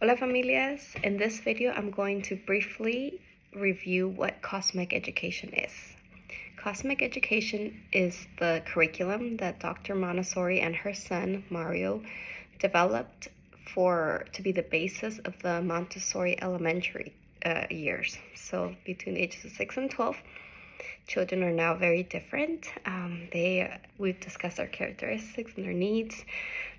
Hola familias, in this video I'm going to briefly review what cosmic education is. Cosmic education is the curriculum that Dr. Montessori and her son Mario developed to be the basis of the Montessori elementary years. So between the ages of 6 and 12, children are now very different. We've discussed their characteristics and their needs.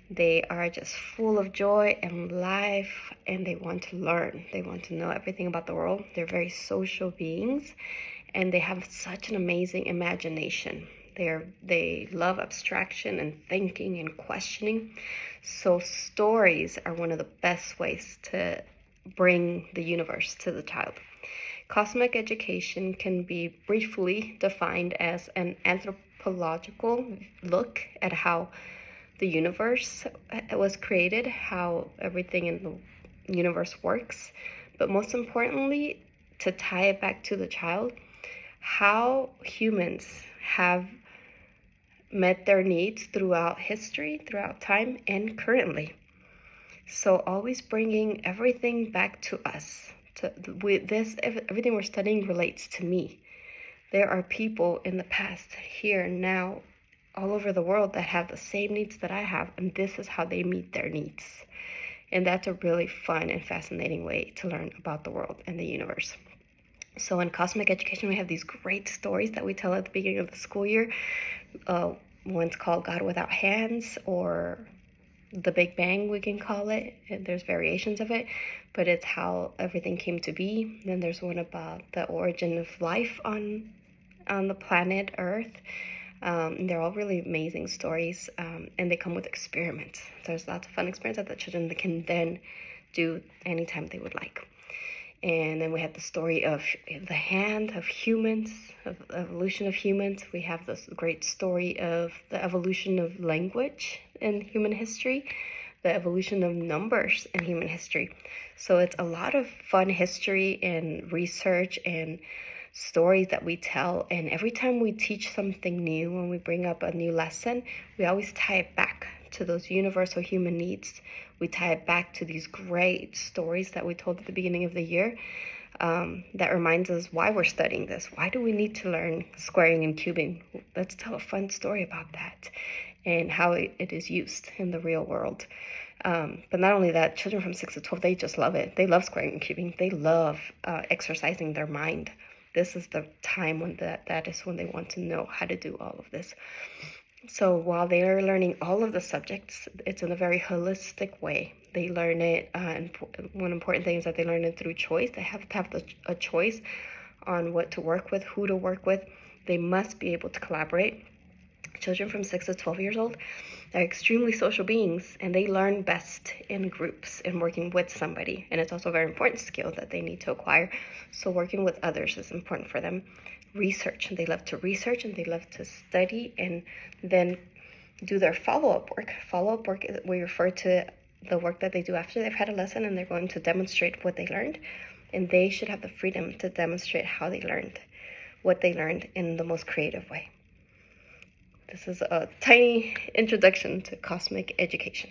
They are just full of joy and life, and they want to learn. They want to know everything about the world. They're very social beings, and they have such an amazing imagination. They love abstraction and thinking and questioning. So stories are one of the best ways to bring the universe to the child. Cosmic education can be briefly defined as an anthropological look at how the universe was created, how everything in the universe works, but most importantly, to tie it back to the child, how humans have met their needs throughout history, throughout time, and currently. So always bringing everything back to us. Everything we're studying relates to me. There are people in the past, here, now, all over the world that have the same needs that I have, and this is how they meet their needs. And that's a really fun and fascinating way to learn about the world and the universe. So in cosmic education, we have these great stories that we tell at the beginning of the school year. One's called God Without Hands, or the Big Bang, we can call it. And there's variations of it, but it's how everything came to be. Then there's one about the origin of life on the planet Earth. They're all really amazing stories, and they come with experiments. There's lots of fun experiments that the children can then do anytime they would like. And then we have the story of the hand of humans, of the evolution of humans. We have this great story of the evolution of language in human history, the evolution of numbers in human history. So it's a lot of fun history and research and stories that we tell. And every time we teach something new, when we bring up a new lesson, we always tie it back to those universal human needs. We tie it back to these great stories that we told at the beginning of the year. That reminds us why we're studying this. Why do we need to learn squaring and cubing? Let's tell a fun story about that and how it is used in the real world. But not only that, children from 6 to 12, they just love it. They love squaring and cubing. They love exercising their mind. This is the time when that is when they want to know how to do all of this. So while they are learning all of the subjects, it's in a very holistic way. They learn it, and one important thing is that they learn it through choice. They have to have a choice on what to work with, who to work with. They must be able to collaborate. Children from 6 to 12 years old are extremely social beings, and they learn best in groups and working with somebody. And it's also a very important skill that they need to acquire. So working with others is important for them. Research, and they love to research, and they love to study, and then do their follow-up work. Follow-up work, we refer to the work that they do after they've had a lesson and they're going to demonstrate what they learned. And they should have the freedom to demonstrate how they learned, what they learned in the most creative way. This is a tiny introduction to cosmic education.